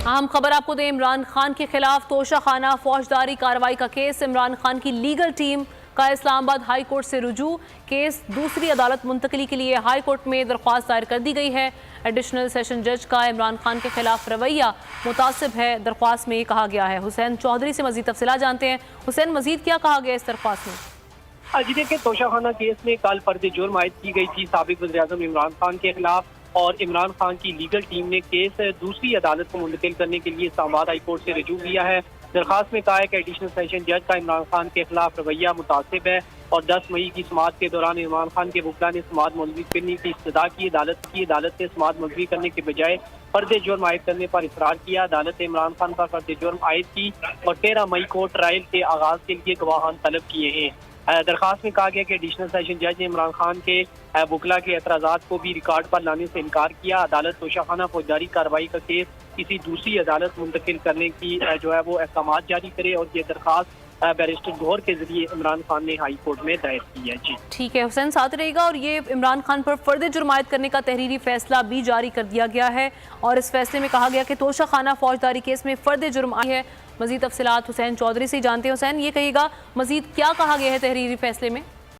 अहम खबर आपको दें, इमरान खान के खिलाफ तोशाखाना फौजदारी कार्रवाई का केस। इमरान खान की लीगल टीम का इस्लामाबाद हाई कोर्ट से रुजू। केस दूसरी अदालत मुंतकली के लिए हाई कोर्ट में दरख्वास्त दायर कर दी गई है। एडिशनल सेशन जज का इमरान खान के खिलाफ रवैया मुतासिब है, दरख्वास्त में ये कहा गया है। हुसैन चौधरी से मजीद तफसीलात जानते हैं। हुसैन, मजीद क्या कहा गया इस दरख्वास्त में? जी देखिए, तोशाखाना केस में कल फर्द जुर्म आयद की गई थी साबिक वज़ीर-ए-आज़म इमरान खान के खिलाफ, और इमरान खान की लीगल टीम ने केस दूसरी अदालत को मुंतकिल करने के लिए इस्लामाबाद हाई कोर्ट से रजू किया है। दरखास्त में कहा है कि एडिशनल सेशन जज का इमरान खान के खिलाफ रवैया मुतासिब है और 10 मई की समाअत के दौरान इमरान खान के वकील ने समाअत मुलतवी करने की इस्तदा की। अदालत ने समाअत मुलतवी करने के बजाय फर्द जुर्म आयद करने पर इसरार किया। अदालत ने इमरान खान पर फर्द जुर्म आयद की और 13 मई को ट्रायल के आगाज के लिए गवाहान तलब किए हैं। दरखास्त में कहा गया कि एडिशनल सेशन जज ने इमरान खान के वकील के एतराज़ात को भी रिकॉर्ड पर लाने से इनकार किया। अदालत तोशाखाना फौजदारी कार्रवाई का केस किसी दूसरी अदालत मुंतकिल करने की जो है वो अहकाम जारी करे, और ये दरखास्त बैरिस्टर गौहर के जरिए इमरान खान ने हाई कोर्ट में दायर की है। जी ठीक है हुसैन, साथ रहेगा। और ये इमरान खान पर फर्द जुर्म आयद करने का तहरीरी फैसला भी जारी कर दिया गया है, और इस फैसले में कहा गया कि तोशाखाना फौजदारी केस में फर्द जुर्म आई है। मजीद तफसीलात हुसैन चौधरी से जानते हैं। हुसैन, ये कहिएगा मजीद क्या कहा गया है तहरीरी फैसले में?